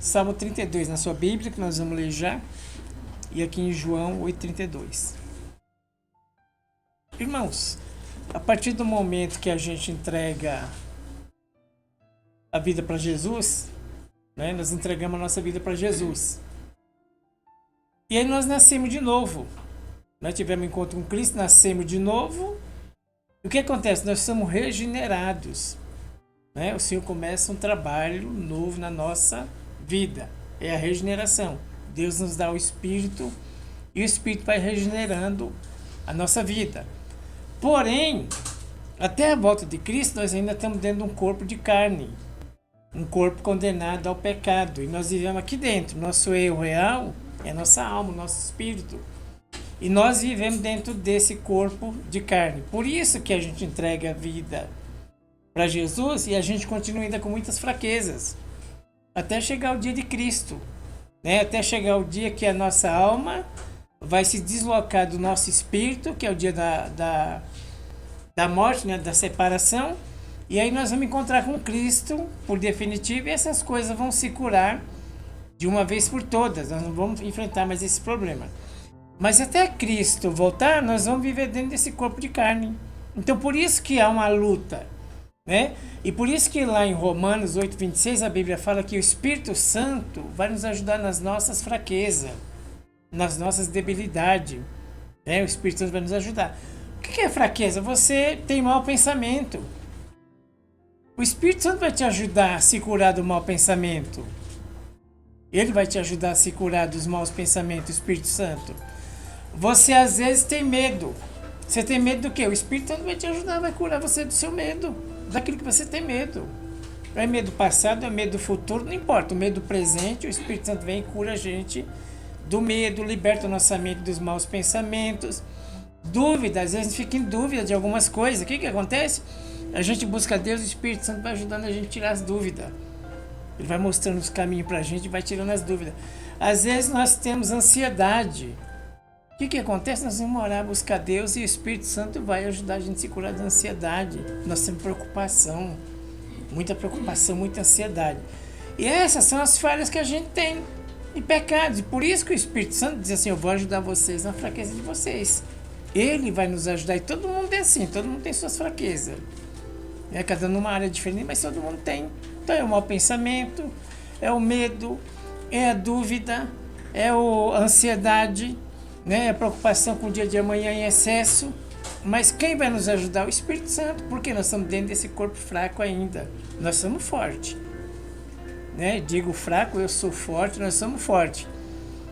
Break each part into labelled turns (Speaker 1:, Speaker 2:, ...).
Speaker 1: Salmo 32 na sua Bíblia, que nós vamos ler já, e aqui em João 8,32. Irmãos, a partir do momento que a gente entrega a vida para Jesus, né, nós entregamos a nossa vida para Jesus. E aí nós nascemos de novo. Nós tivemos encontro com Cristo, nascemos de novo. E o que acontece? Nós somos regenerados. Né? O Senhor começa um trabalho novo na nossa vida. É a regeneração. Deus nos dá o Espírito e o Espírito vai regenerando a nossa vida. Porém, até a volta de Cristo, nós ainda estamos dentro de um corpo de carne. Um corpo condenado ao pecado. E nós vivemos aqui dentro. Nosso eu real é nossa alma, nosso espírito. E nós vivemos dentro desse corpo de carne. Por isso que a gente entrega a vida para Jesus e a gente continua ainda com muitas fraquezas. Até chegar o dia de Cristo. Né? Até chegar o dia que a nossa alma vai se deslocar do nosso espírito, que é o dia da morte, né? Da separação. E aí nós vamos encontrar com Cristo por definitivo e essas coisas vão se curar de uma vez por todas. Nós não vamos enfrentar mais esse problema. Mas até Cristo voltar, nós vamos viver dentro desse corpo de carne. Então por isso que há uma luta. Né? E por isso que lá em Romanos 8,26 a Bíblia fala que o Espírito Santo vai nos ajudar nas nossas fraquezas, nas nossas debilidades. Né? O Espírito Santo vai nos ajudar. O que é fraqueza? Você tem mau pensamento. O Espírito Santo vai te ajudar a se curar do mau pensamento. Ele vai te ajudar a se curar dos maus pensamentos, o Espírito Santo. Você às vezes tem medo. Você tem medo do quê? O Espírito Santo vai te ajudar, vai curar você do seu medo. Daquilo que você tem medo. Não é medo passado, é medo do futuro, não importa. O medo presente, o Espírito Santo vem e cura a gente do medo, liberta a nossa mente dos maus pensamentos. Dúvida, às vezes a gente fica em dúvida de algumas coisas. O que acontece? A gente busca Deus, o Espírito Santo vai ajudando a gente a tirar as dúvidas. Ele vai mostrando os caminhos pra gente e vai tirando as dúvidas. Às vezes nós temos ansiedade. O que acontece? Nós vamos orar, buscar Deus e o Espírito Santo vai ajudar a gente a se curar da ansiedade. Nós temos preocupação, muita ansiedade. E essas são as falhas que a gente tem e pecados. E por isso que o Espírito Santo diz assim, eu vou ajudar vocês na fraqueza de vocês. Ele vai nos ajudar e todo mundo é assim, todo mundo tem suas fraquezas. É cada um numa área diferente, mas todo mundo tem. Então é o mau pensamento, é o medo, é a dúvida, é a ansiedade, né? É a preocupação com o dia de amanhã em excesso. Mas quem vai nos ajudar? O Espírito Santo, porque nós estamos dentro desse corpo fraco ainda. Nós somos fortes. Né? Digo fraco, eu sou forte, nós somos fortes.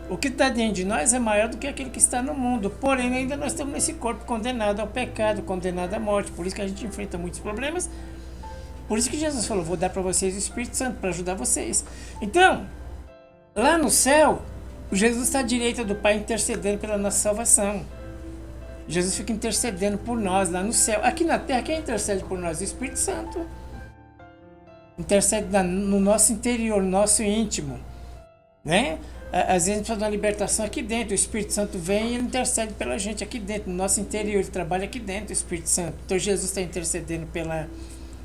Speaker 1: O que está dentro de nós é maior do que aquele que está no mundo. Porém, ainda nós estamos nesse corpo condenado ao pecado, condenado à morte. Por isso que a gente enfrenta muitos problemas. Por isso que Jesus falou, vou dar para vocês o Espírito Santo para ajudar vocês. Então, lá no céu, Jesus está à direita do Pai intercedendo pela nossa salvação. Jesus fica intercedendo por nós lá no céu. Aqui na terra, quem intercede por nós? O Espírito Santo. Intercede no nosso interior, no nosso íntimo. Né? Às vezes a gente precisa de uma libertação aqui dentro. O Espírito Santo vem e ele intercede pela gente aqui dentro, no nosso interior. Ele trabalha aqui dentro, o Espírito Santo. Então Jesus está intercedendo pela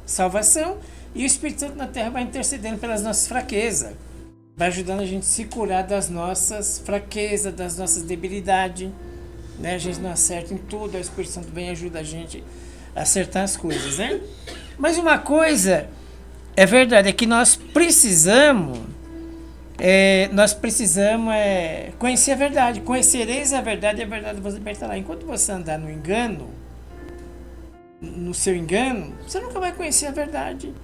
Speaker 1: salvação e o Espírito Santo na terra vai intercedendo pelas nossas fraquezas. Vai ajudando a gente a se curar das nossas fraquezas, das nossas debilidades. Né? A gente não acerta em tudo, o Espírito Santo vem e ajuda a gente a acertar as coisas. Né? Mas uma coisa é verdade, é que nós precisamos conhecer a verdade. Conhecereis a verdade e a verdade vos libertará. Enquanto você andar no engano, no seu engano, você nunca vai conhecer a verdade.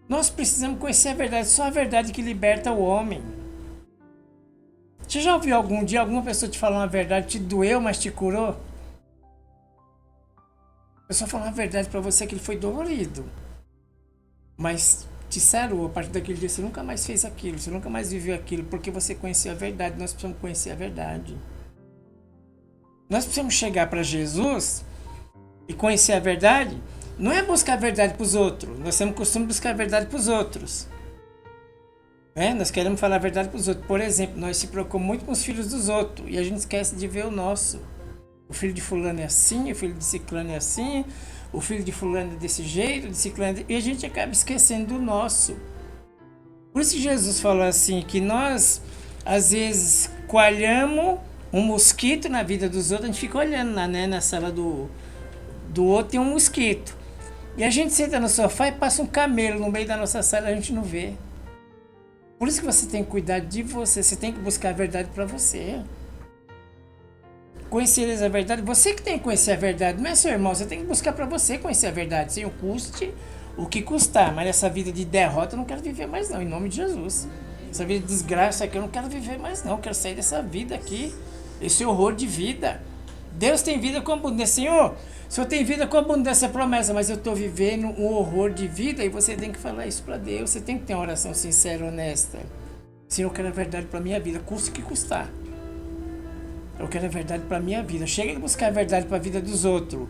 Speaker 1: Nós precisamos conhecer a verdade. Só a verdade que liberta o homem. Você já ouviu algum dia alguma pessoa te falar uma verdade, te doeu, mas te curou? A pessoa falou uma verdade para você que ele foi dolorido, mas te sarou. A partir daquele dia você nunca mais fez aquilo, você nunca mais viveu aquilo, porque você conheceu a verdade. Nós precisamos conhecer a verdade. Nós precisamos chegar para Jesus e conhecer a verdade. Não é buscar a verdade para os outros. Nós temos o costume de buscar a verdade para os outros. Nós queremos falar a verdade para os outros. Por exemplo, nós se preocupamos muito com os filhos dos outros e a gente esquece de ver o nosso. O filho de fulano é assim, o filho de ciclano é assim, o filho de fulano é desse jeito, de ciclano, e a gente acaba esquecendo do nosso. Por isso que Jesus falou assim, que nós, às vezes, coalhamos um mosquito na vida dos outros, a gente fica olhando lá, né, na sala do outro tem um mosquito. E a gente senta no sofá e passa um camelo no meio da nossa sala e a gente não vê. Por isso que você tem que cuidar de você, você tem que buscar a verdade para você. Conhecer a verdade, você que tem que conhecer a verdade, não é seu irmão, você tem que buscar para você conhecer a verdade, sem o custe o que custar. Mas essa vida de derrota eu não quero viver mais não, em nome de Jesus. Essa vida de desgraça aqui eu não quero viver mais não, eu quero sair dessa vida aqui, esse horror de vida. Deus tem vida com abundância. Senhor, o Senhor tem vida com abundância, é promessa, mas eu estou vivendo um horror de vida e você tem que falar isso para Deus. Você tem que ter uma oração sincera, honesta. Senhor, eu quero a verdade para minha vida, custe o que custar. Eu quero a verdade para minha vida. Chega de buscar a verdade para a vida dos outros.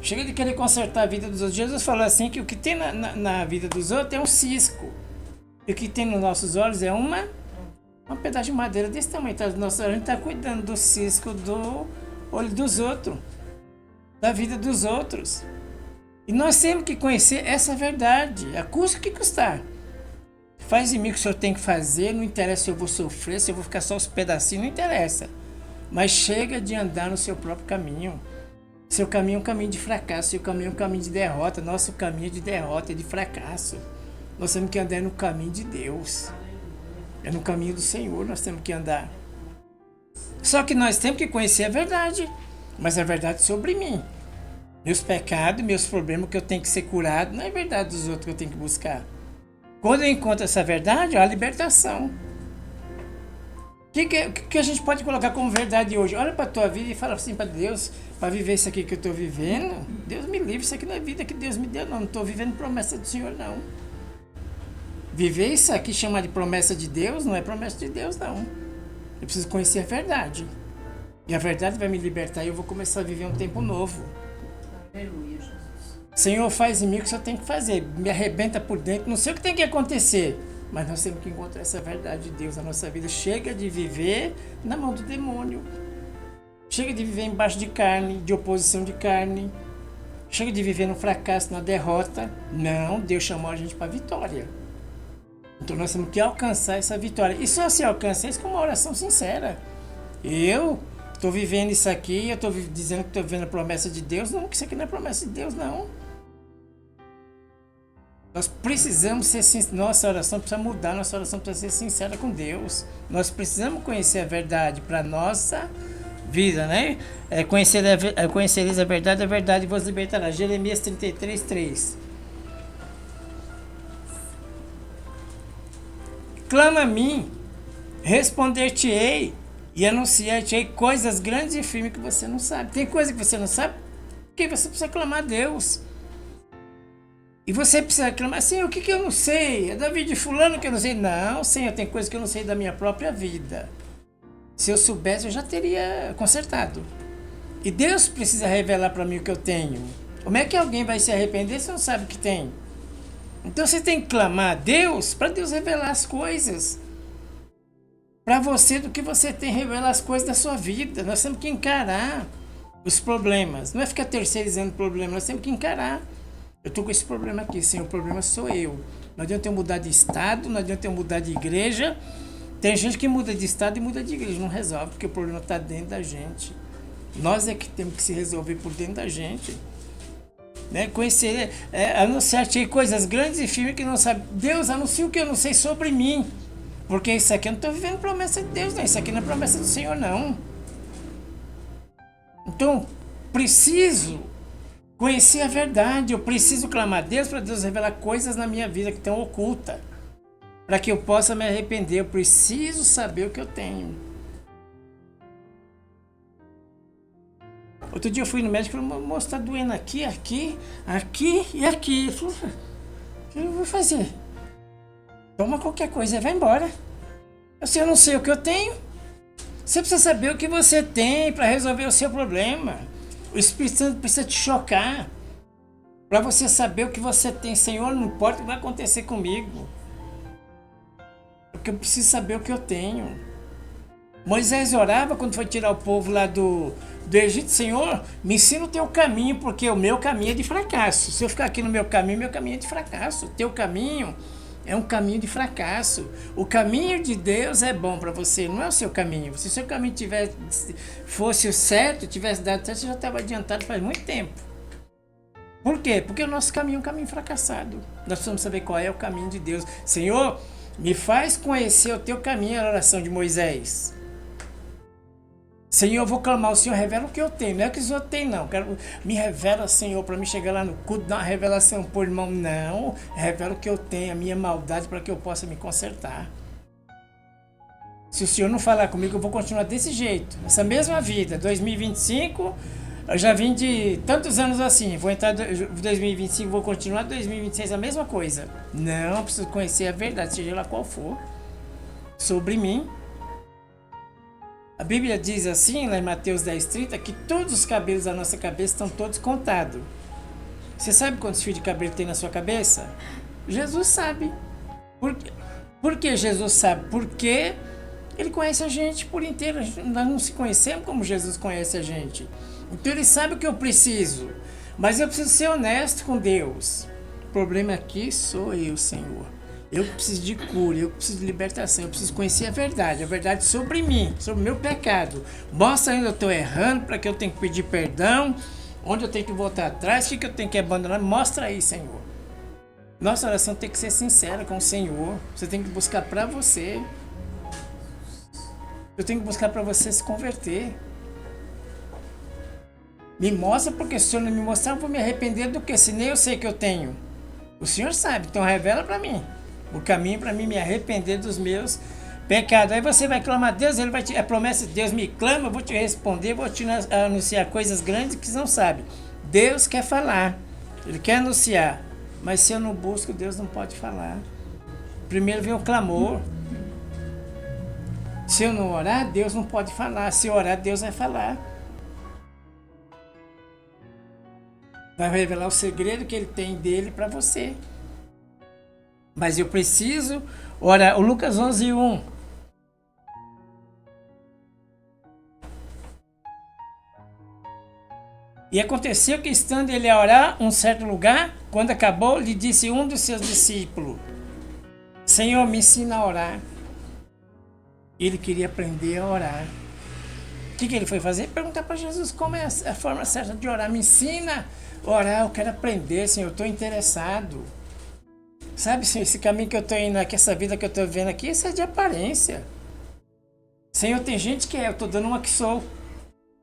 Speaker 1: Chega de querer consertar a vida dos outros. Jesus falou assim que o que tem na vida dos outros é um cisco. E o que tem nos nossos olhos é um pedaço de madeira desse tamanho. Então, a gente está cuidando do cisco do olho dos outros, da vida dos outros. E nós temos que conhecer essa verdade, a custo que custar. Faz em mim o que o Senhor tem que fazer, não interessa se eu vou sofrer, se eu vou ficar só os pedacinhos, não interessa. Mas chega de andar no seu próprio caminho. Seu caminho é um caminho de fracasso, seu caminho é um caminho de derrota, nosso caminho é de derrota, é de fracasso. Nós temos que andar no caminho de Deus. É no caminho do Senhor nós temos que andar. Só que nós temos que conhecer a verdade. Mas a verdade sobre mim. Meus pecados, meus problemas que eu tenho que ser curado, não é a verdade dos outros que eu tenho que buscar. Quando eu encontro essa verdade, é a libertação. O que a gente pode colocar como verdade hoje? Olha para a tua vida e fala assim para Deus, para viver isso aqui que eu estou vivendo, Deus me livre, isso aqui não é vida que Deus me deu, não estou vivendo promessa do Senhor, não. Viver isso aqui chamar de promessa de Deus, não é promessa de Deus, não. Eu preciso conhecer a verdade. E a verdade vai me libertar e eu vou começar a viver um tempo novo. Aleluia, Jesus. Senhor, faz em mim o que o Senhor tem que fazer. Me arrebenta por dentro, não sei o que tem que acontecer. Mas nós temos que encontrar essa verdade de Deus na nossa vida. Chega de viver na mão do demônio. Chega de viver embaixo de carne, de oposição de carne. Chega de viver no fracasso, na derrota. Não, Deus chamou a gente para a vitória. Então nós temos que alcançar essa vitória. E só se alcança isso com uma oração sincera. Eu estou vivendo isso aqui, eu estou dizendo que estou vivendo a promessa de Deus. Não, que isso aqui não é promessa de Deus, não. Nós precisamos ser sinceros. Nossa oração precisa mudar, nossa oração precisa ser sincera com Deus. Nós precisamos conhecer a verdade para a nossa vida, né? Conhecereis a verdade vos libertará. Jeremias 33, 3. Clama a mim, responder-te-ei e anunciar-te-ei coisas grandes e firmes que você não sabe. Tem coisa que você não sabe, porque você precisa clamar a Deus. E você precisa clamar assim, o que eu não sei? É da vida de fulano que eu não sei? Não, Senhor, tem coisa que eu não sei da minha própria vida. Se eu soubesse, eu já teria consertado. E Deus precisa revelar para mim o que eu tenho. Como é que alguém vai se arrepender se não sabe o que tem? Então você tem que clamar a Deus para Deus revelar as coisas. Para você, do que você tem, revelar as coisas da sua vida. Nós temos que encarar os problemas. Não é ficar terceirizando o problema, nós temos que encarar. Eu estou com esse problema aqui, sim, o problema sou eu. Não adianta eu mudar de estado, não adianta eu mudar de igreja. Tem gente que muda de estado e muda de igreja, não resolve, porque o problema está dentro da gente. Nós é que temos que se resolver por dentro da gente. Né? Conhecer, anunciar-te coisas grandes e firmes que não sabe. Deus, anuncia o que eu não sei sobre mim. Porque isso aqui eu não estou vivendo promessa de Deus, não. Isso aqui não é promessa do Senhor, não. Então, preciso conhecer a verdade. Eu preciso clamar a Deus para Deus revelar coisas na minha vida que estão ocultas. Para que eu possa me arrepender. Eu preciso saber o que eu tenho. Outro dia eu fui no médico e falei, moço, está doendo aqui, aqui, aqui e aqui. Ele falou, o que eu vou fazer? Toma qualquer coisa e vai embora. Eu não sei o que eu tenho. Você precisa saber o que você tem para resolver o seu problema. O Espírito Santo precisa te chocar. Para você saber o que você tem. Senhor, não importa o que vai acontecer comigo. Porque eu preciso saber o que eu tenho. Moisés orava quando foi tirar o povo lá do Egito. Senhor, me ensina o teu caminho, porque o meu caminho é de fracasso. Se eu ficar aqui no meu caminho é de fracasso. O teu caminho É um caminho de fracasso. O caminho de Deus é bom para você, não é o seu caminho. Se o seu caminho fosse o certo, tivesse dado certo, você já estava adiantado faz muito tempo. Por quê? Porque o nosso caminho é um caminho fracassado. Nós precisamos saber qual é o caminho de Deus. Senhor, me faz conhecer o teu caminho, a oração de Moisés. Senhor, eu vou clamar ao Senhor, revela o que eu tenho. Não é o que os outros têm, não. Me revela, Senhor, para me chegar lá no culto, dar uma revelação por irmão. Não, revela o que eu tenho, a minha maldade, para que eu possa me consertar. Se o Senhor não falar comigo, eu vou continuar desse jeito. Essa mesma vida, 2025, eu já vim de tantos anos assim. Vou entrar em 2025, vou continuar 2026 a mesma coisa. Não, eu preciso conhecer a verdade, seja lá qual for, sobre mim. A Bíblia diz assim, lá em Mateus 10:30, que todos os cabelos da nossa cabeça estão todos contados. Você sabe quantos fios de cabelo tem na sua cabeça? Jesus sabe. Por que Jesus sabe? Porque ele conhece a gente por inteiro. Nós não se conhecemos como Jesus conhece a gente. Então ele sabe o que eu preciso. Mas eu preciso ser honesto com Deus. O problema aqui sou eu, Senhor. Eu preciso de cura, eu preciso de libertação, eu preciso conhecer a verdade sobre mim, sobre o meu pecado. Mostra onde eu estou errando, para que eu tenho que pedir perdão, onde eu tenho que voltar atrás, o que eu tenho que abandonar. Mostra aí, Senhor. Nossa oração tem que ser sincera com o Senhor. Você tem que buscar para você. Eu tenho que buscar para você se converter. Me mostra, porque se o Senhor não me mostrar, eu vou me arrepender do que? Se nem eu sei que eu tenho. O Senhor sabe, então revela para mim. O caminho para mim me arrepender dos meus pecados. Aí você vai clamar a Deus, ele vai te, a promessa de Deus me clama, eu vou te responder, vou te anunciar coisas grandes que você não sabe. Deus quer falar, ele quer anunciar, mas se eu não busco, Deus não pode falar. Primeiro vem o clamor. Se eu não orar, Deus não pode falar. Se eu orar, Deus vai falar. Vai revelar o segredo que ele tem dele para você. Mas eu preciso orar. O Lucas 11:1. E aconteceu que, estando ele a orar um certo lugar, quando acabou, lhe disse um dos seus discípulos: Senhor, me ensina a orar. Ele queria aprender a orar. O que ele foi fazer? Perguntar para Jesus como é a forma certa de orar. Me ensina a orar, eu quero aprender, Senhor, eu estou interessado. Sabe, Senhor, esse caminho que eu estou indo aqui, essa vida que eu estou vivendo aqui, isso é de aparência. Senhor, tem gente que é, eu estou dando uma que sou.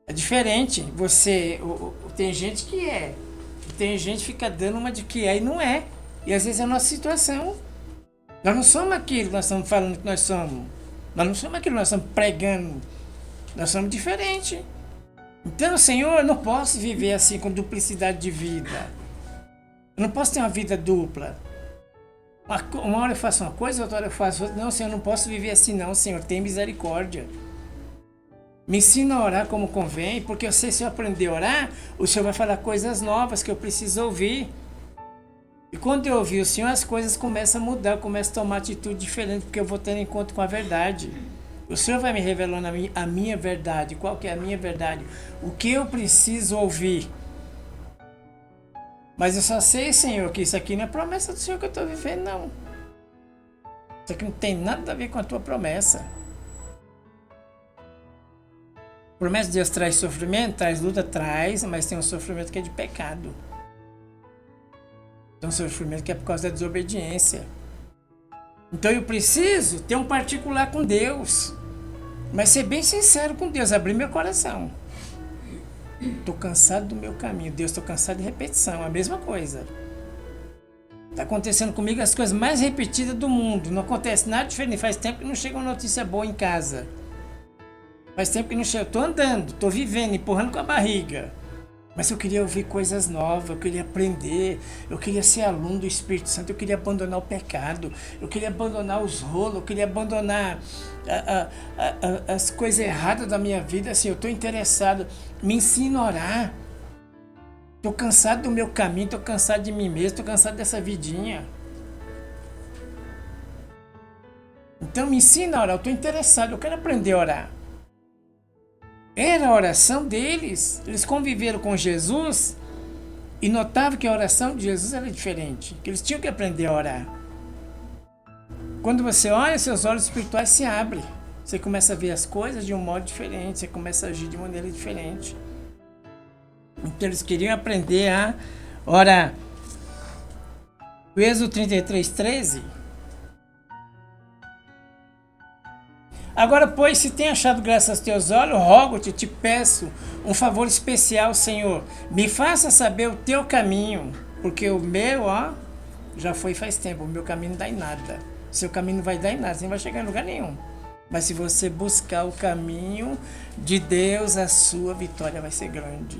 Speaker 1: É diferente. Tem gente que é. Tem gente que fica dando uma de que é e não é. E às vezes é a nossa situação. Nós não somos aquilo que nós estamos falando que nós somos. Nós não somos aquilo que nós estamos pregando. Nós somos diferentes. Então, Senhor, eu não posso viver assim com duplicidade de vida. Eu não posso ter uma vida dupla. Uma hora eu faço uma coisa, outra hora eu faço outra. Não, Senhor, eu não posso viver assim não, Senhor. Tem misericórdia. Me ensina a orar como convém, porque eu sei, se eu aprender a orar, o Senhor vai falar coisas novas que eu preciso ouvir. E quando eu ouvir o Senhor, as coisas começam a mudar, eu começo a tomar atitude diferente, porque eu vou tendo encontro com a verdade. O Senhor vai me revelando a minha verdade. Qual que é a minha verdade? O que eu preciso ouvir? Mas eu só sei, Senhor, que isso aqui não é promessa do Senhor que eu estou vivendo, não. Isso aqui não tem nada a ver com a tua promessa. A promessa de Deus traz sofrimento, traz luta, traz, mas tem um sofrimento que é de pecado. Tem um sofrimento que é por causa da desobediência. Então eu preciso ter um particular com Deus. Mas ser bem sincero com Deus, abrir meu coração. Estou cansado do meu caminho. Deus, estou cansado de repetição. A mesma coisa. Está acontecendo comigo as coisas mais repetidas do mundo. Não acontece nada diferente. Faz tempo que não chega uma notícia boa em casa. Faz tempo que não chega. Estou andando, estou vivendo, empurrando com a barriga. Mas eu queria ouvir coisas novas, eu queria aprender, eu queria ser aluno do Espírito Santo, eu queria abandonar o pecado, eu queria abandonar os rolos, eu queria abandonar as coisas erradas da minha vida. Assim, eu estou interessado, me ensina a orar. Estou cansado do meu caminho, estou cansado de mim mesmo, estou cansado dessa vidinha. Então me ensina a orar, eu estou interessado, eu quero aprender a orar. Era a oração deles. Eles conviveram com Jesus e notavam que a oração de Jesus era diferente, que eles tinham que aprender a orar. Quando você olha, seus olhos espirituais se abrem. Você começa a ver as coisas de um modo diferente, você começa a agir de maneira diferente. Então eles queriam aprender a orar. O Êxodo 33:13. Agora, pois, se tem achado graça aos teus olhos, rogo-te, te peço um favor especial, Senhor. Me faça saber o teu caminho, porque o meu, já foi faz tempo. O meu caminho não dá em nada. O seu caminho não vai dar em nada, você não vai chegar em lugar nenhum. Mas se você buscar o caminho de Deus, a sua vitória vai ser grande.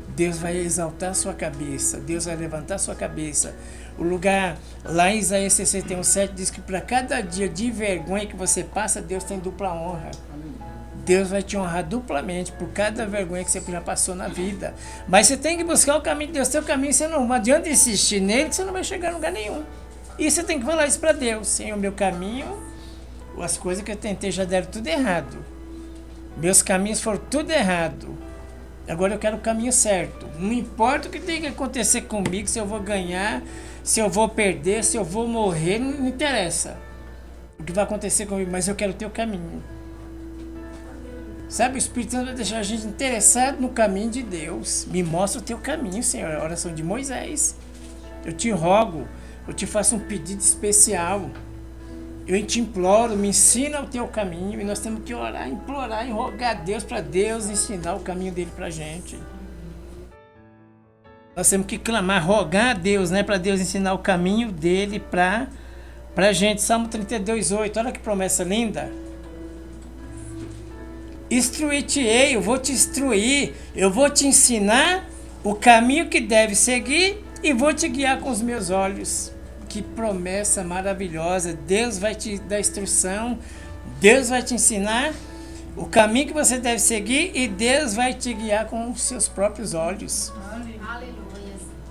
Speaker 1: Deus vai exaltar a sua cabeça, Deus vai levantar a sua cabeça. O lugar, lá em Isaías 61:7, diz que para cada dia de vergonha que você passa, Deus tem dupla honra. Deus vai te honrar duplamente por cada vergonha que você já passou na vida. Mas você tem que buscar o caminho de Deus. Seu caminho, você não adianta insistir nele, que você não vai chegar em lugar nenhum. E você tem que falar isso para Deus. Senhor, o meu caminho, as coisas que eu tentei já deram tudo errado. Meus caminhos foram tudo errado. Agora eu quero o caminho certo. Não importa o que tem que acontecer comigo, se eu vou ganhar, se eu vou perder, se eu vou morrer, não interessa o que vai acontecer comigo, mas eu quero o teu caminho. Sabe, o Espírito Santo vai deixar a gente interessado no caminho de Deus. Me mostra o teu caminho, Senhor. A oração de Moisés. Eu te rogo, eu te faço um pedido especial. Eu te imploro, me ensina o teu caminho. E nós temos que orar, implorar e rogar a Deus para Deus ensinar o caminho dele para a gente. Nós temos que clamar, rogar a Deus, né, para Deus ensinar o caminho dele para a gente. Salmo 32:8, olha que promessa linda. Instruir-te-ei, eu vou te instruir, eu vou te ensinar o caminho que deve seguir e vou te guiar com os meus olhos. Que promessa maravilhosa! Deus vai te dar instrução, Deus vai te ensinar o caminho que você deve seguir e Deus vai te guiar com os seus próprios olhos. Aleluia!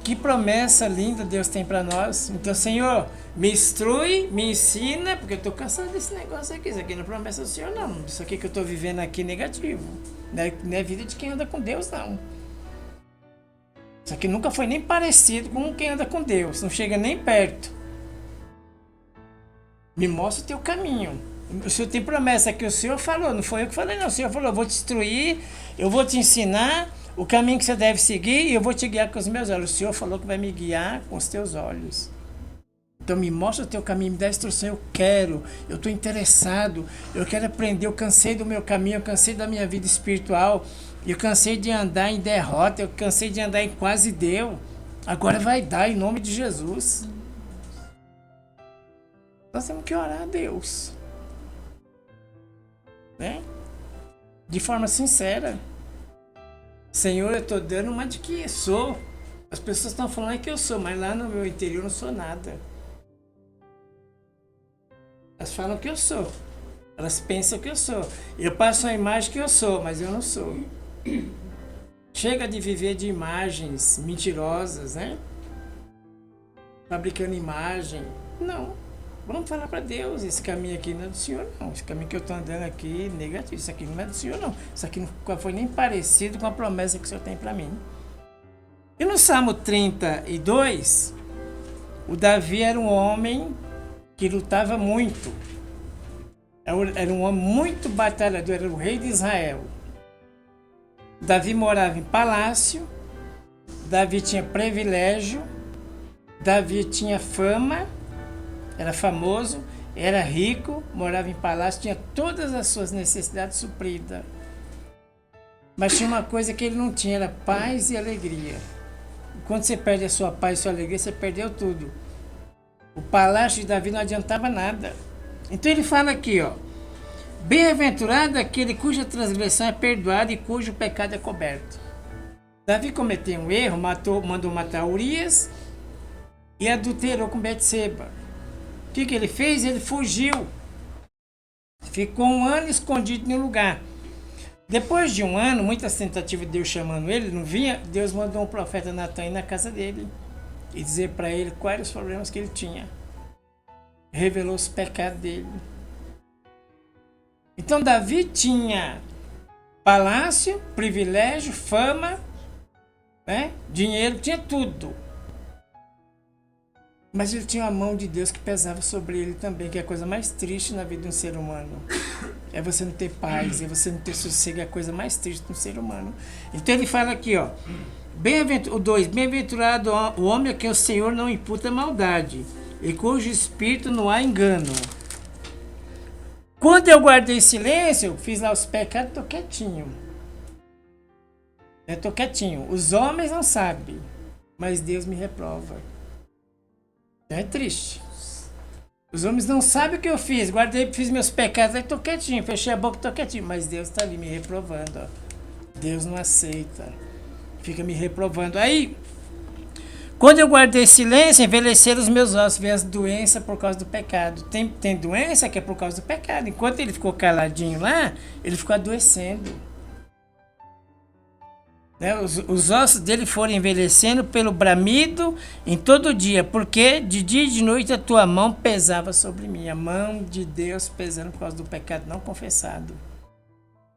Speaker 1: Que promessa linda Deus tem para nós. Então, Senhor, me instrui, me ensina, porque eu estou cansado desse negócio aqui. Isso aqui não é promessa do Senhor, não. Isso aqui que eu estou vivendo aqui é negativo. Não é vida de quem anda com Deus, não. Isso aqui nunca foi nem parecido com quem anda com Deus. Não chega nem perto. Me mostra o teu caminho. O Senhor tem promessa que o Senhor falou. Não foi eu que falei, não. O Senhor falou, eu vou te instruir, eu vou te ensinar o caminho que você deve seguir e eu vou te guiar com os meus olhos. O Senhor falou que vai me guiar com os teus olhos. Então me mostra o teu caminho, me dá instrução, eu quero, eu estou interessado, eu quero aprender, eu cansei do meu caminho, eu cansei da minha vida espiritual, eu cansei de andar em derrota, eu cansei de andar em quase deu, agora vai dar em nome de Jesus. Nós temos que orar a Deus, né? De forma sincera. Senhor, eu estou dando uma de que sou. As pessoas estão falando que eu sou, mas lá no meu interior eu não sou nada. Elas falam que eu sou. Elas pensam que eu sou. Eu passo a imagem que eu sou, mas eu não sou. Chega de viver de imagens mentirosas, né? Fabricando imagem. Não. Vamos falar para Deus. Esse caminho aqui não é do Senhor, não. Esse caminho que eu estou andando aqui, negativo. Isso aqui não é do Senhor, não. Isso aqui não foi nem parecido com a promessa que o Senhor tem para mim. E no Salmo 32, o Davi era um homem que lutava muito. Era um homem muito batalhador, era o rei de Israel. Davi morava em palácio, Davi tinha privilégio, Davi tinha fama, era famoso, era rico, morava em palácio, tinha todas as suas necessidades supridas. Mas tinha uma coisa que ele não tinha, era paz e alegria. Quando você perde a sua paz e a sua alegria, você perdeu tudo. O palácio de Davi não adiantava nada. Então ele fala aqui, ó. Bem-aventurado aquele cuja transgressão é perdoada e cujo pecado é coberto. Davi cometeu um erro, mandou matar Urias e adulterou com Betseba. O que ele fez? Ele fugiu. Ficou 1 ano escondido em um lugar. Depois de 1 ano, muitas tentativas de Deus chamando ele, não vinha, Deus mandou um profeta Natan ir na casa dele e dizer para ele quais eram os problemas que ele tinha. Revelou os pecados dele. Então Davi tinha palácio, privilégio, fama, né? Dinheiro, tinha tudo. Mas ele tinha a mão de Deus que pesava sobre ele também, que é a coisa mais triste na vida de um ser humano. É você não ter paz, é você não ter sossego, é a coisa mais triste de um ser humano. Então ele fala aqui, ó. O 2, bem-aventurado o homem a quem o Senhor não imputa maldade, e cujo espírito não há engano. Quando eu guardei silêncio, fiz lá os pecados, estou quietinho. Eu estou quietinho. Os homens não sabem, mas Deus me reprova. É triste. Os homens não sabem o que eu fiz. Guardei, fiz meus pecados, aí estou quietinho. Fechei a boca, estou quietinho. Mas Deus está ali me reprovando. Ó. Deus não aceita. Fica me reprovando. Aí, quando eu guardei silêncio, envelheceram os meus ossos. Veio as doenças por causa do pecado. Tem doença que é por causa do pecado. Enquanto ele ficou caladinho lá, ele ficou adoecendo. Né? Os ossos dele foram envelhecendo pelo bramido em todo dia, porque de dia e de noite a tua mão pesava sobre mim. A mão de Deus pesando por causa do pecado não confessado.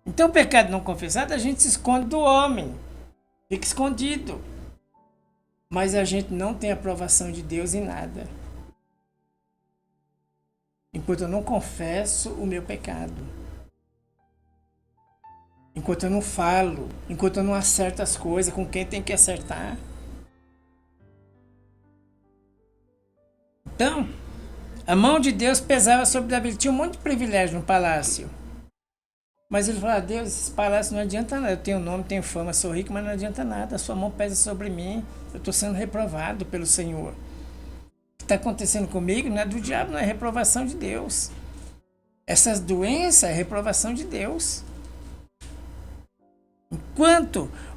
Speaker 1: Então, o pecado não confessado, a gente se esconde do homem. Fica escondido. Mas a gente não tem aprovação de Deus em nada. Enquanto eu não confesso o meu pecado. Enquanto eu não falo, enquanto eu não acerto as coisas com quem tem que acertar. Então, a mão de Deus pesava sobre Davi. Ele tinha um monte de privilégio no palácio. Mas ele falou, Deus, esses palácios não adianta nada. Eu tenho nome, tenho fama, sou rico, mas não adianta nada. A sua mão pesa sobre mim. Eu estou sendo reprovado pelo Senhor. O que está acontecendo comigo não é do diabo, não é reprovação de Deus. Essas doenças é reprovação de Deus.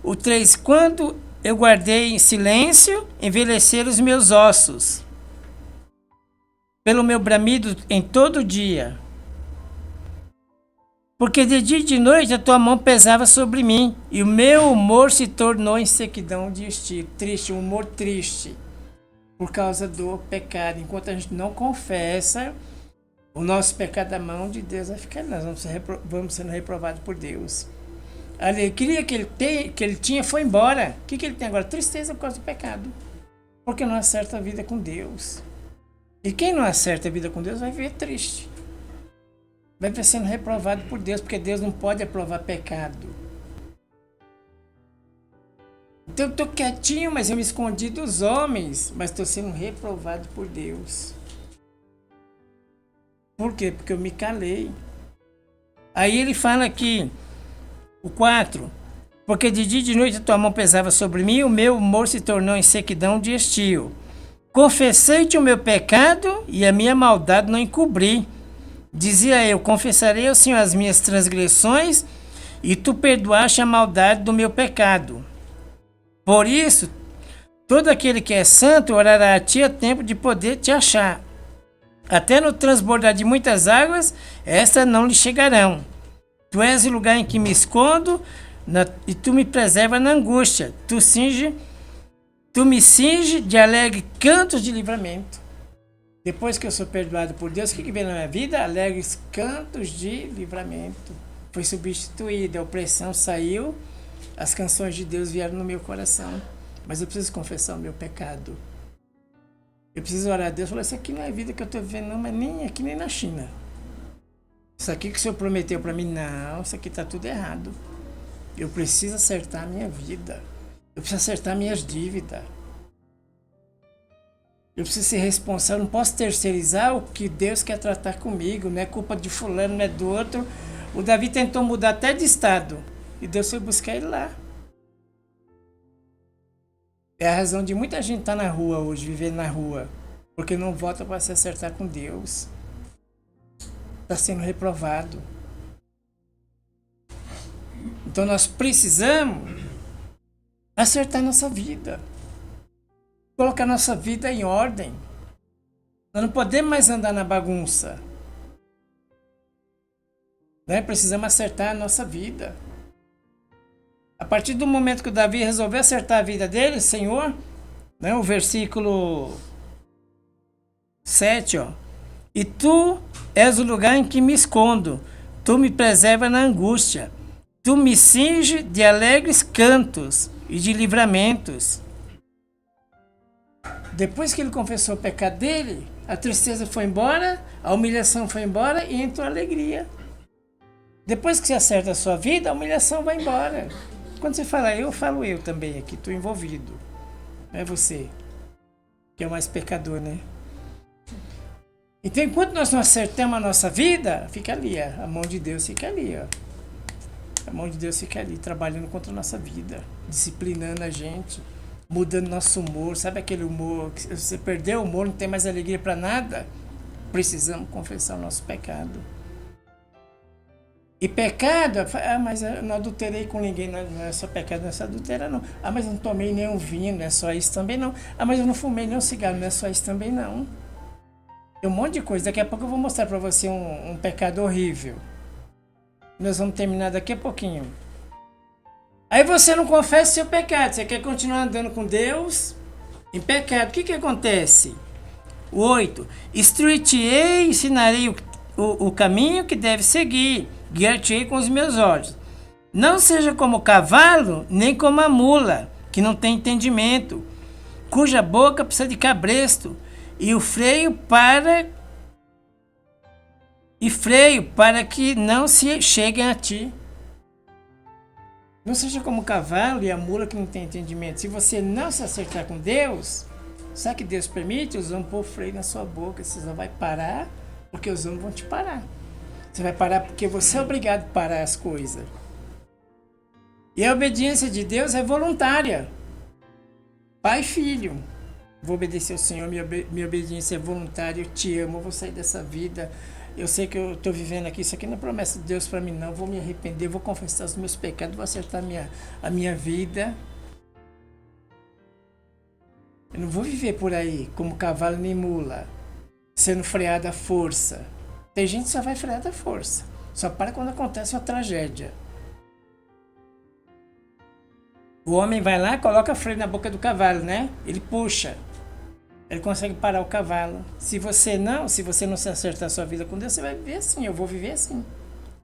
Speaker 1: O 3, quando eu guardei em silêncio, envelheceram os meus ossos, pelo meu bramido em todo dia. Porque de dia e de noite a tua mão pesava sobre mim, e o meu humor se tornou em sequidão de estio. Triste, um humor triste, por causa do pecado. Enquanto a gente não confessa o nosso pecado, a mão de Deus vai ficar, nós vamos sendo reprovados por Deus. A alegria que ele tinha foi embora. O que ele tem agora? Tristeza por causa do pecado. Porque não acerta a vida com Deus. E quem não acerta a vida com Deus vai viver triste. Vai viver sendo reprovado por Deus, porque Deus não pode aprovar pecado. Então eu estou quietinho, mas eu me escondi dos homens, mas estou sendo reprovado por Deus. Por quê? Porque eu me calei. Aí ele fala aqui, o 4, porque de dia e de noite a tua mão pesava sobre mim, o meu humor se tornou em sequidão de estio. Confessei-te o meu pecado e a minha maldade não encobri. Dizia eu, confessarei ao Senhor as minhas transgressões e tu perdoaste a maldade do meu pecado. Por isso, todo aquele que é santo orará a ti a tempo de poder te achar. Até no transbordar de muitas águas, estas não lhe chegarão. Tu és o lugar em que me escondo e tu me preservas na angústia. Tu me cinge de alegre cantos de livramento. Depois que eu sou perdoado por Deus, o que vem na minha vida? Alegres cantos de livramento. Foi substituída, a opressão saiu, as canções de Deus vieram no meu coração. Mas eu preciso confessar o meu pecado. Eu preciso orar a Deus e falar, isso aqui não é a vida que eu estou vivendo, não, mas nem aqui nem na China. Isso aqui que o Senhor prometeu para mim, não, isso aqui está tudo errado. Eu preciso acertar a minha vida. Eu preciso acertar minhas dívidas. Eu preciso ser responsável, não posso terceirizar o que Deus quer tratar comigo, não é culpa de fulano, não é do outro. O Davi tentou mudar até de estado e Deus foi buscar ele lá. É a razão de muita gente estar na rua hoje, vivendo na rua, porque não volta para se acertar com Deus. Está sendo reprovado. Então nós precisamos acertar nossa vida. Colocar nossa vida em ordem. Nós não podemos mais andar na bagunça. Né? Precisamos acertar a nossa vida. A partir do momento que o Davi resolveu acertar a vida dele, Senhor, né? O versículo 7, ó. E tu és o lugar em que me escondo, tu me preservas na angústia, tu me cinge de alegres cantos e de livramentos. Depois que ele confessou o pecado dele, a tristeza foi embora, a humilhação foi embora e entrou a alegria. Depois que você acerta a sua vida, a humilhação vai embora. Quando você fala eu falo eu também aqui, estou envolvido. Não é você, que é o mais pecador, né? Então, enquanto nós não acertamos a nossa vida, fica ali, ó. A mão de Deus fica ali, ó. A mão de Deus fica ali, trabalhando contra a nossa vida, disciplinando a gente, mudando nosso humor. Sabe aquele humor, que você perdeu o humor, não tem mais alegria para nada? Precisamos confessar o nosso pecado. E pecado, mas eu não adulterei com ninguém, não é só pecado, não é só adulterar, não. Mas eu não tomei nenhum vinho, não é só isso também, não. Mas eu não fumei nenhum cigarro, não é só isso também, não. Tem um monte de coisa. Daqui a pouco eu vou mostrar para você um pecado horrível. Nós vamos terminar daqui a pouquinho. Aí você não confessa o seu pecado, você quer continuar andando com Deus em pecado. O que acontece? 8. Instruir-te-ei, ensinarei o caminho que deve seguir, guiar-te-ei com os meus olhos. Não seja como o cavalo, nem como a mula, que não tem entendimento, cuja boca precisa de cabresto, e freio para que não se cheguem a ti. Não seja como o cavalo e a mula que não tem entendimento. Se você não se acertar com Deus, sabe que Deus permite? Os homens pôr freio na sua boca. Você só vai parar porque os homens vão te parar. Você vai parar porque você é obrigado a parar as coisas. E a obediência de Deus é voluntária. Pai e filho. Vou obedecer ao Senhor, minha obediência é voluntária, eu te amo, eu vou sair dessa vida. Eu sei que eu estou vivendo aqui, isso aqui não é promessa de Deus para mim não, vou me arrepender, vou confessar os meus pecados, vou acertar a minha vida. Eu não vou viver por aí como cavalo nem mula, sendo freado à força. Tem gente que só vai freado à força, só para quando acontece uma tragédia. O homem vai lá, coloca freio na boca do cavalo, né? Ele puxa. Ele consegue parar o cavalo. Se você não se acertar a sua vida com Deus, você vai viver assim. Eu vou viver assim.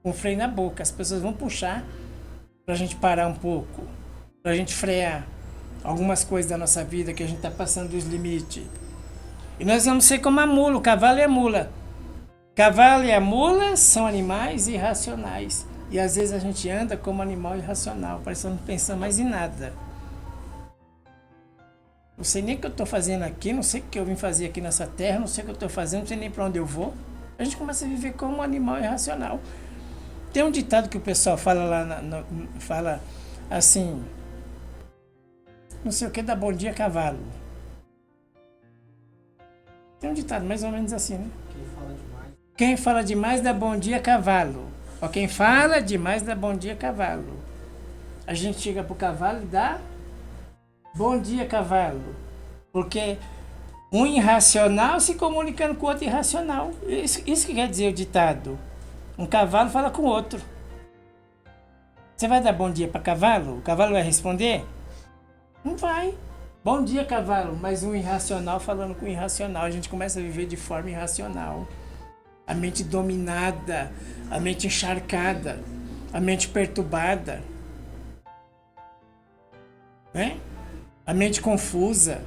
Speaker 1: Com freio na boca. As pessoas vão puxar pra gente parar um pouco. Pra gente frear algumas coisas da nossa vida que a gente tá passando dos limites. E nós vamos ser como a mula, o cavalo e a mula. Cavalo e a mula são animais irracionais. E às vezes a gente anda como animal irracional, parece que não pensa mais em nada. Não sei nem o que eu estou fazendo aqui, não sei o que eu vim fazer aqui nessa terra, não sei o que eu estou fazendo, não sei nem para onde eu vou. A gente começa a viver como um animal irracional. Tem um ditado que o pessoal fala lá, fala assim, não sei o que, dá bom dia cavalo. Tem um ditado mais ou menos assim, né? Quem fala demais dá bom dia cavalo. Ó, quem fala demais dá bom dia cavalo. A gente chega pro cavalo e dá bom dia cavalo. Porque um irracional se comunicando com outro irracional. Isso que quer dizer o ditado. Um cavalo fala com o outro. Você vai dar bom dia para cavalo? O cavalo vai responder? Não vai. Bom dia cavalo. Mas um irracional falando com um irracional. A gente começa a viver de forma irracional. A mente dominada, a mente encharcada, a mente perturbada, né? A mente confusa.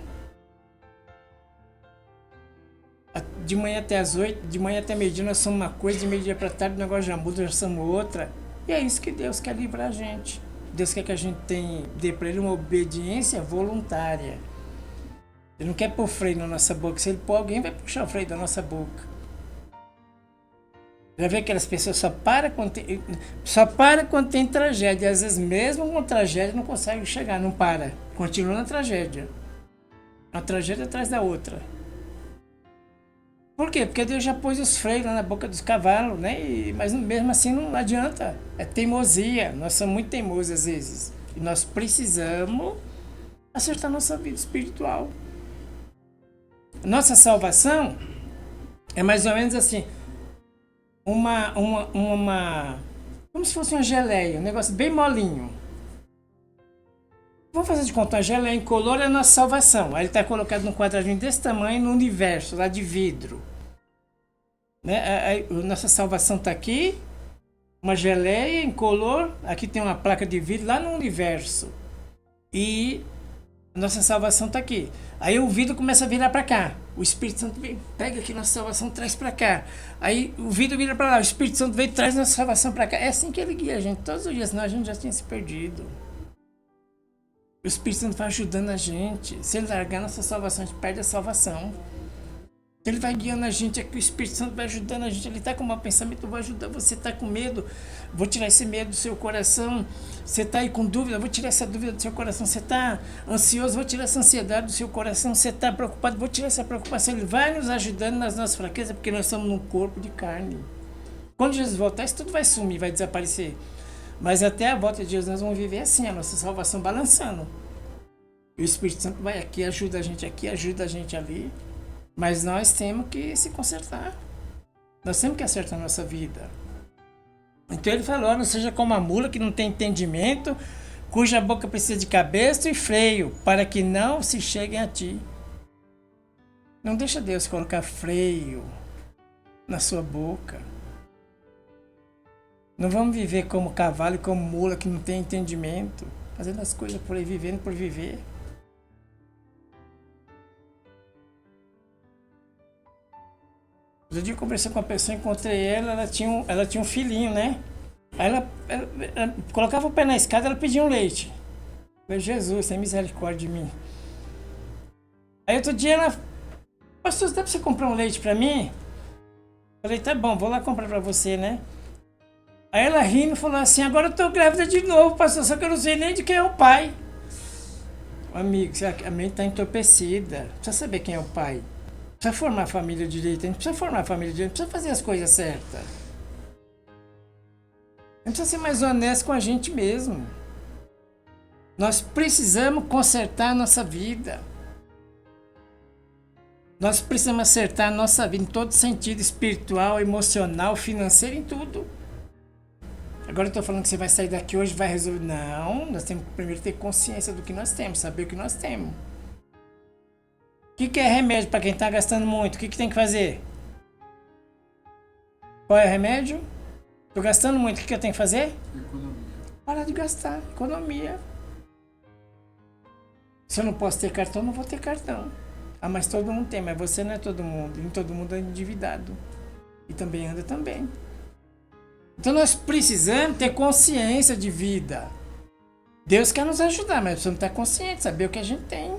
Speaker 1: De manhã até as 8, de manhã até meio-dia nós somos uma coisa, de meio-dia para tarde o negócio já muda, já somos outra. E é isso que Deus quer livrar a gente. Deus quer que a gente dê para Ele uma obediência voluntária. Ele não quer pôr freio na nossa boca. Se Ele pôr, alguém vai puxar o freio da nossa boca. Já vê aquelas pessoas só para quando tem tragédia. Às vezes mesmo com tragédia não consegue chegar, não para. Continua na tragédia. Uma tragédia atrás da outra. Por quê? Porque Deus já pôs os freios lá na boca dos cavalos, né? Mas mesmo assim não adianta. É teimosia. Nós somos muito teimosos às vezes. E nós precisamos acertar nossa vida espiritual. Nossa salvação é mais ou menos assim. Como se fosse uma geleia, um negócio bem molinho. Vamos fazer de conta, uma geleia incolor é a nossa salvação. Aí ele está colocado num quadradinho desse tamanho no universo, lá de vidro. Né? Nossa salvação está aqui, uma geleia incolor, aqui tem uma placa de vidro lá no universo. E A nossa salvação está aqui. Aí o vidro começa a virar para cá. O Espírito Santo vem, pega aqui nossa salvação, traz para cá. Aí o vidro vira para lá. O Espírito Santo vem e traz nossa salvação para cá. É assim que ele guia a gente todos os dias, senão a gente já tinha se perdido. O Espírito Santo vai ajudando a gente. Se ele largar nossa salvação, a gente perde a salvação. Ele vai guiando a gente aqui, o Espírito Santo vai ajudando a gente. Ele está com um mau pensamento, eu vou ajudar. Você está com medo, vou tirar esse medo do seu coração. Você está aí com dúvida, vou tirar essa dúvida do seu coração. Você está ansioso, vou tirar essa ansiedade do seu coração. Você está preocupado, vou tirar essa preocupação. Ele vai nos ajudando nas nossas fraquezas, porque nós estamos num corpo de carne. Quando Jesus voltar, isso tudo vai sumir, vai desaparecer. Mas até a volta de Jesus nós vamos viver assim, a nossa salvação balançando. E o Espírito Santo vai aqui, ajuda a gente ali. Mas nós temos que se consertar. Nós temos que acertar a nossa vida. Então ele falou, não seja como a mula que não tem entendimento, cuja boca precisa de cabeça e freio, para que não se cheguem a ti. Não deixa Deus colocar freio na sua boca. Não vamos viver como cavalo e como mula que não tem entendimento, fazendo as coisas por aí, vivendo por viver. Outro dia eu conversei com uma pessoa, encontrei ela, ela tinha um filhinho, né? Aí ela colocava o pé na escada, ela pedia um leite. Eu falei, Jesus, tem misericórdia de mim. Aí outro dia ela, pastor, dá pra você comprar um leite pra mim? Eu falei, tá bom, vou lá comprar pra você, né? Aí ela rindo falou assim, agora eu tô grávida de novo, pastor, só que eu não sei nem de quem é o pai. Amigo, a mente tá entorpecida, precisa saber quem é o pai. Precisa formar a família direito, a gente precisa formar a família direito, precisa fazer as coisas certas. A gente precisa ser mais honesto com a gente mesmo. Nós precisamos consertar a nossa vida. Nós precisamos acertar a nossa vida em todo sentido, espiritual, emocional, financeiro, em tudo. Agora eu estou falando que você vai sair daqui hoje e vai resolver. Não, nós temos que primeiro ter consciência do que nós temos, saber o que nós temos. O que é remédio para quem está gastando muito? O que tem que fazer? Qual é o remédio? Estou gastando muito, o que eu tenho que fazer?
Speaker 2: Economia.
Speaker 1: Parar de gastar, economia. Se eu não posso ter cartão, não vou ter cartão. Ah, mas todo mundo tem, mas você não é todo mundo. Nem todo mundo é endividado. E também anda também. Então nós precisamos ter consciência de vida. Deus quer nos ajudar, mas precisamos estar conscientes, saber o que a gente tem.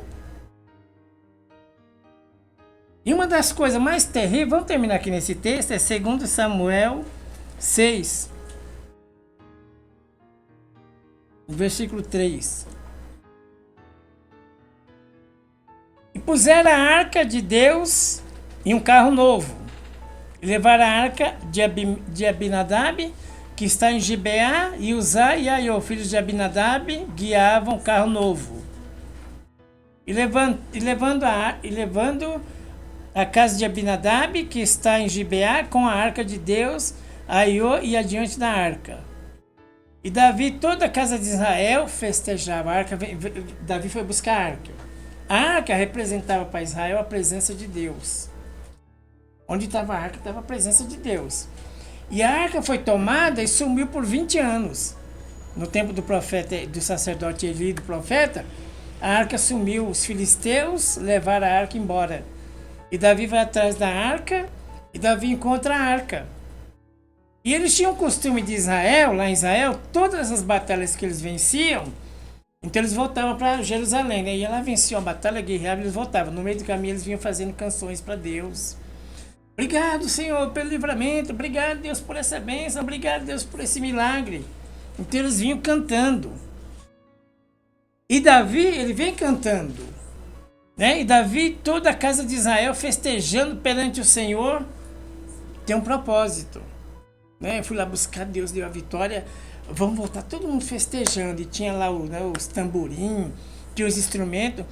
Speaker 1: E uma das coisas mais terríveis, vamos terminar aqui nesse texto, é 2 Samuel 6, versículo 3. E puseram a arca de Deus em um carro novo, e levaram a arca de Abinadab, que está em Gibeá, e Uzá e Aiô, filhos de Abinadab, guiavam o carro novo. E levando a casa de Abinadab, que está em Gibeá, com a arca de Deus, Aiô e adiante da arca. E Davi, toda a casa de Israel, festejava. Davi foi buscar a arca. A arca representava para Israel a presença de Deus. Onde estava a arca, estava a presença de Deus. E a arca foi tomada e sumiu por 20 anos. No tempo do profeta, do sacerdote Eli, do profeta, a arca sumiu. Os filisteus levaram a arca embora. E Davi vai atrás da arca, e Davi encontra a arca. E eles tinham o costume de Israel, lá em Israel, todas as batalhas que eles venciam, então eles voltavam para Jerusalém, né? E lá venciam a batalha, guerreavam, eles voltavam. No meio do caminho eles vinham fazendo canções para Deus. Obrigado, Senhor, pelo livramento, obrigado, Deus, por essa bênção, obrigado, Deus, por esse milagre. Então eles vinham cantando. E Davi, ele vem cantando. Né? E Davi, toda a casa de Israel festejando perante o Senhor, tem um propósito. Né? Eu fui lá buscar, Deus deu a vitória, vamos voltar todo mundo festejando. E tinha lá os tamborim, tinha os instrumentos,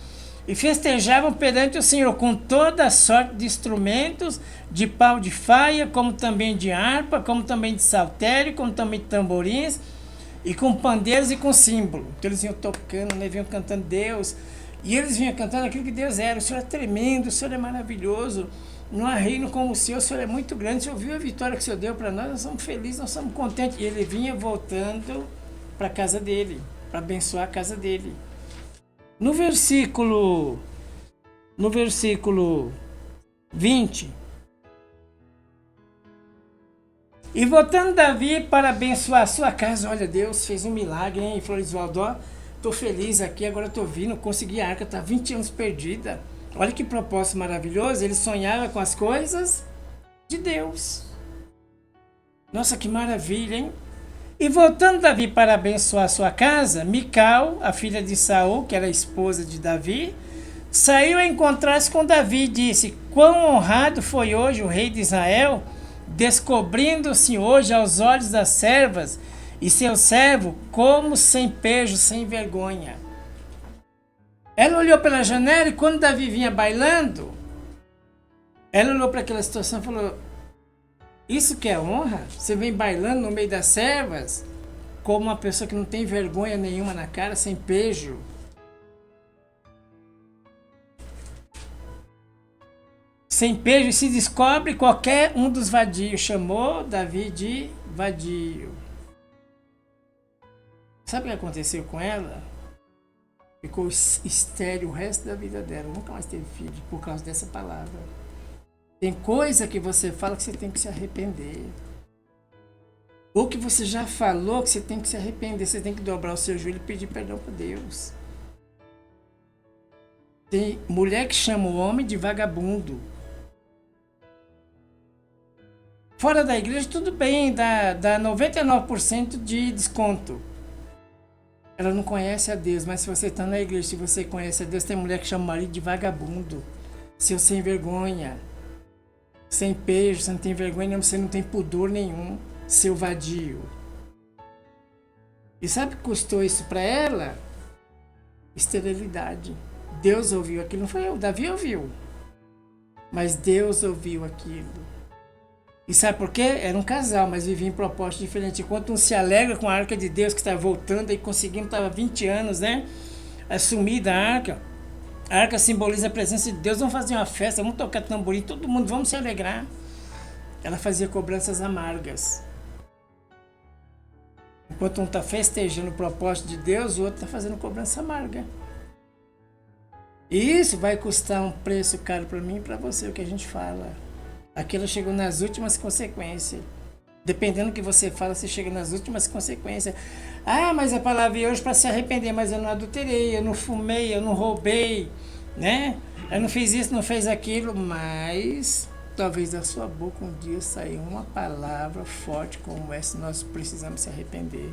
Speaker 1: e festejavam perante o Senhor com toda a sorte de instrumentos, de pau de faia, como também de harpa, como também de saltério, como também de tamborins, e com pandeiros e com símbolo. Então eles vinham tocando, né? Vinham cantando Deus. E eles vinham cantando aquilo que Deus era. O Senhor é tremendo, o Senhor é maravilhoso. Não há reino como o Senhor é muito grande. O Senhor viu a vitória que o Senhor deu para nós somos felizes, nós somos contentes. E ele vinha voltando para a casa dele, para abençoar a casa dele. No versículo, no versículo 20. E voltando Davi para abençoar a sua casa, olha, Deus fez um milagre, hein, Floresvaldo? Tô feliz aqui, agora tô vindo, consegui a arca, tá 20 anos perdida. Olha que propósito maravilhoso, ele sonhava com as coisas de Deus. Nossa, que maravilha, hein? E voltando Davi para abençoar a sua casa, Mical, a filha de Saul, que era a esposa de Davi, saiu a encontrar-se com Davi e disse: Quão honrado foi hoje o rei de Israel, descobrindo-se hoje aos olhos das servas e seu servo como sem pejo, sem vergonha. Ela olhou pela janela e quando Davi vinha bailando, ela olhou para aquela situação e falou: isso que é honra? Você vem bailando no meio das servas como uma pessoa que não tem vergonha nenhuma na cara, sem pejo. Sem pejo, e se descobre qualquer um dos vadios. Chamou Davi de vadio. Sabe o que aconteceu com ela? Ficou estéril o resto da vida dela. Nunca mais teve filho por causa dessa palavra. Tem coisa que você fala que você tem que se arrepender. Ou que você já falou que você tem que se arrepender. Você tem que dobrar o seu joelho e pedir perdão para Deus. Tem mulher que chama o homem de vagabundo. Fora da igreja, tudo bem, dá 99% de desconto. Ela não conhece a Deus, mas se você está na igreja, se você conhece a Deus, tem mulher que chama o marido de vagabundo. Seu sem vergonha, sem pejo, você não tem vergonha, você não tem pudor nenhum, seu vadio. E sabe o que custou isso para ela? Esterilidade. Deus ouviu aquilo, não foi eu, Davi ouviu. Mas Deus ouviu aquilo. E sabe por quê? Era um casal, mas vivia em propósito diferente. Enquanto um se alegra com a arca de Deus que está voltando e conseguimos, estava 20 anos, né? Assumida a arca. A arca simboliza a presença de Deus. Vamos fazer uma festa, vamos tocar tamborim, todo mundo, vamos se alegrar. Ela fazia cobranças amargas. Enquanto um está festejando o propósito de Deus, o outro está fazendo cobrança amarga. E isso vai custar um preço caro para mim e para você, o que a gente fala. Aquilo chegou nas últimas consequências. Dependendo do que você fala, você chega nas últimas consequências. Ah, mas a palavra é hoje para se arrepender, mas eu não adulterei, eu não fumei, eu não roubei, né? Eu não fiz isso, não fiz aquilo, mas talvez da sua boca um dia saia uma palavra forte como essa, nós precisamos se arrepender.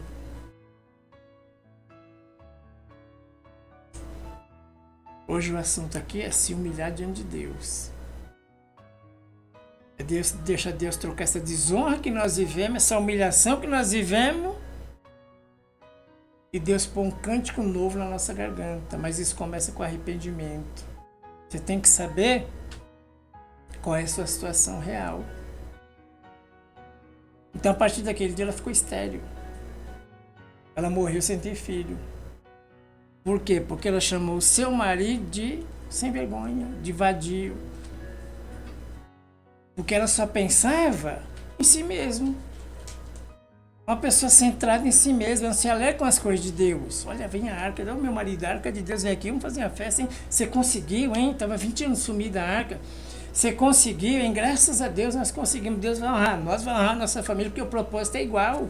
Speaker 1: Hoje o assunto aqui é se humilhar diante de Deus. É Deus, deixa Deus trocar essa desonra que nós vivemos, essa humilhação que nós vivemos, e Deus põe um cântico novo na nossa garganta. Mas isso começa com arrependimento. Você tem que saber qual é a sua situação real. Então, a partir daquele dia, ela ficou estéril. Ela morreu sem ter filho. Por quê? Porque ela chamou o seu marido de sem vergonha, de vadio. Porque ela só pensava em si mesma. Uma pessoa centrada em si mesma, não se alegra com as coisas de Deus. Olha, vem a arca, meu marido, a arca de Deus vem aqui, vamos fazer uma festa, hein? Você conseguiu, hein? Estava 20 anos sumida a arca. Você conseguiu, hein? Graças a Deus nós conseguimos. Deus vai honrar, nós vamos honrar a nossa família, porque o propósito é igual.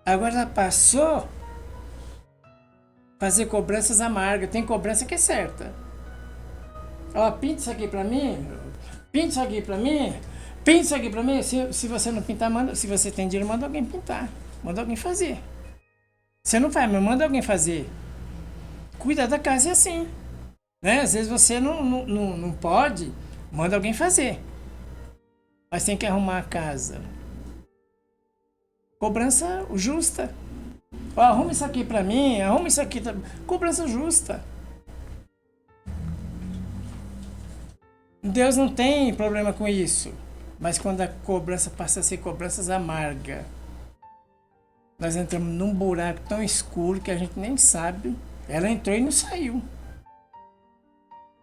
Speaker 1: Agora ela passou a fazer cobranças amargas. Tem cobrança que é certa. Ó, pinta isso aqui pra mim, pinta isso aqui pra mim, pinta isso aqui pra mim. Se você não pintar, manda. Se você tem dinheiro, manda alguém pintar. Manda alguém fazer. Você não faz, mas manda alguém fazer. Cuidar da casa é assim. Né? Às vezes você não pode, manda alguém fazer. Mas tem que arrumar a casa. Cobrança justa. Ó, arruma isso aqui pra mim, arruma isso aqui. Cobrança justa. Deus não tem problema com isso. Mas quando a cobrança passa a ser cobranças amargas, nós entramos num buraco tão escuro que a gente nem sabe. Ela entrou e não saiu.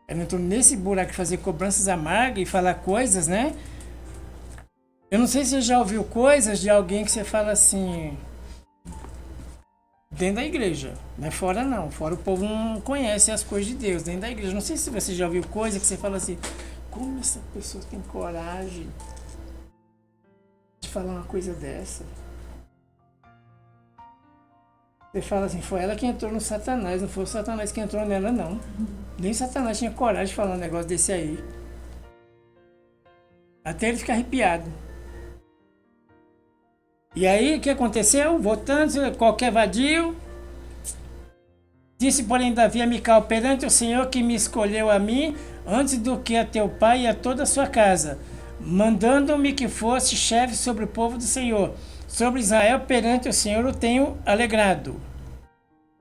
Speaker 1: Ela entrou nesse buraco de fazer cobranças amargas e falar coisas, né? Eu não sei se você já ouviu coisas de alguém que você fala assim: Dentro da igreja, não é fora não. Fora o povo não conhece as coisas de Deus. Dentro da igreja, não sei se você já ouviu coisa que você fala assim, como essa pessoa tem coragem de falar uma coisa dessa? Você fala assim, foi ela que entrou no Satanás, não foi o Satanás que entrou nela, não. Nem o Satanás tinha coragem de falar um negócio desse aí. Até ele ficar arrepiado. E aí, o que aconteceu? Voltando, qualquer vadio. Disse, porém, Davi a Mical, perante o Senhor que me escolheu a mim, antes do que a teu pai e a toda a sua casa, mandando-me que fosse chefe sobre o povo do Senhor. Sobre Israel, perante o Senhor, o tenho alegrado.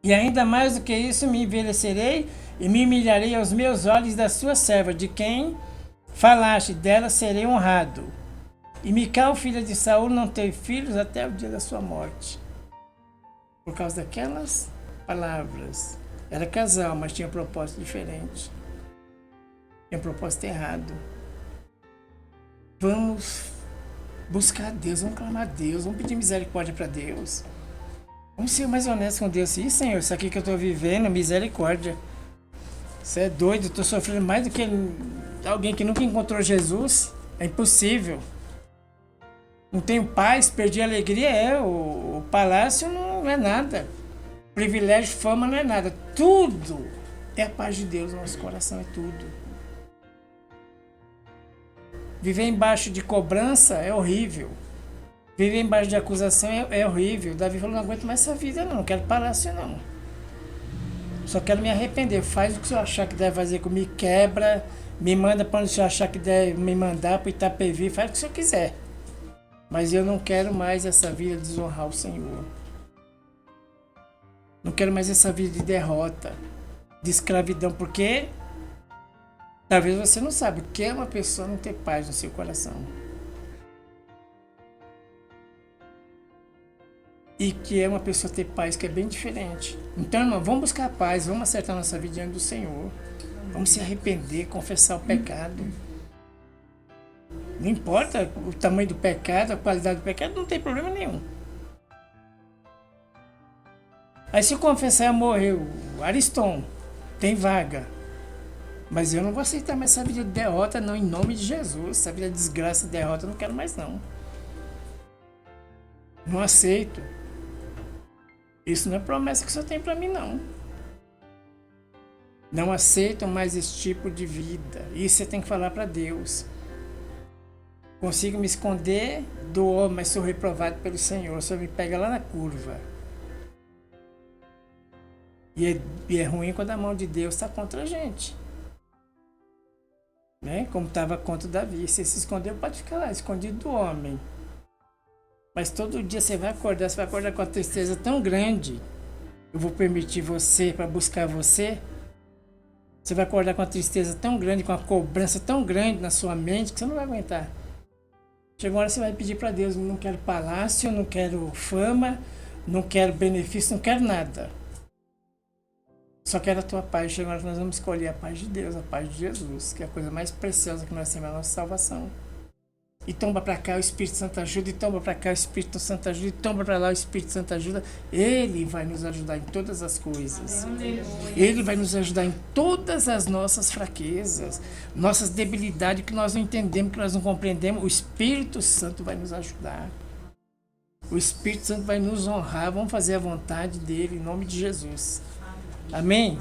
Speaker 1: E ainda mais do que isso, me envelhecerei e me humilharei aos meus olhos da sua serva, de quem falaste, dela serei honrado. E Mical, filha de Saul, não teve filhos até o dia da sua morte. Por causa daquelas palavras. Era casal, mas tinha um propósito diferente. Tinha um propósito errado. Vamos buscar Deus, vamos clamar a Deus, vamos pedir misericórdia para Deus. Vamos ser mais honestos com Deus. Sim, Senhor, isso aqui que eu estou vivendo, misericórdia. Você é doido, eu estou sofrendo mais do que alguém que nunca encontrou Jesus. É impossível. Não tenho paz, perdi a alegria, o palácio não é nada. Privilégio, fama não é nada. Tudo é a paz de Deus no nosso coração, é tudo. Viver embaixo de cobrança é horrível. Viver embaixo de acusação é horrível. Davi falou, não aguento mais essa vida não quero palácio não. Só quero me arrepender. Faz o que o senhor achar que deve fazer comigo, quebra, me manda para onde o senhor achar que deve me mandar para o Itapevi, faz o que o senhor quiser. Mas eu não quero mais essa vida de desonrar o Senhor. Não quero mais essa vida de derrota, de escravidão, porque talvez você não sabe o que é uma pessoa não ter paz no seu coração. E que é uma pessoa ter paz, que é bem diferente. Então, irmão, vamos buscar a paz, vamos acertar nossa vida diante do Senhor. Vamos se arrepender, confessar o pecado. Não importa o tamanho do pecado, a qualidade do pecado, não tem problema nenhum. Aí se eu confessar, morreu o Ariston, tem vaga. Mas eu não vou aceitar mais essa vida de derrota, não, em nome de Jesus. Essa vida de desgraça, de derrota, eu não quero mais, não. Não aceito. Isso não é promessa que o Senhor tem para mim, não. Não aceito mais esse tipo de vida. Isso você tem que falar para Deus. Consigo me esconder do homem, mas sou reprovado pelo Senhor. O Senhor me pega lá na curva. E é ruim quando a mão de Deus está contra a gente. Né? Como estava contra Davi. Se se escondeu, pode ficar lá, escondido do homem. Mas todo dia você vai acordar com a tristeza tão grande. Eu vou permitir você para buscar você. Você vai acordar com a tristeza tão grande, com a cobrança tão grande na sua mente, que você não vai aguentar. Chega uma hora você vai pedir para Deus, não quero palácio, não quero fama, não quero benefício, não quero nada. Só quero a tua paz. Chega uma hora que nós vamos escolher a paz de Deus, a paz de Jesus, que é a coisa mais preciosa que nós temos, a nossa salvação. E tomba para cá, o Espírito Santo ajuda, e tomba para cá, o Espírito Santo ajuda, e tomba para lá, o Espírito Santo ajuda. Ele vai nos ajudar em todas as coisas. Ele vai nos ajudar em todas as nossas fraquezas, nossas debilidades que nós não entendemos, que nós não compreendemos. O Espírito Santo vai nos ajudar. O Espírito Santo vai nos honrar. Vamos fazer a vontade dele, em nome de Jesus. Amém?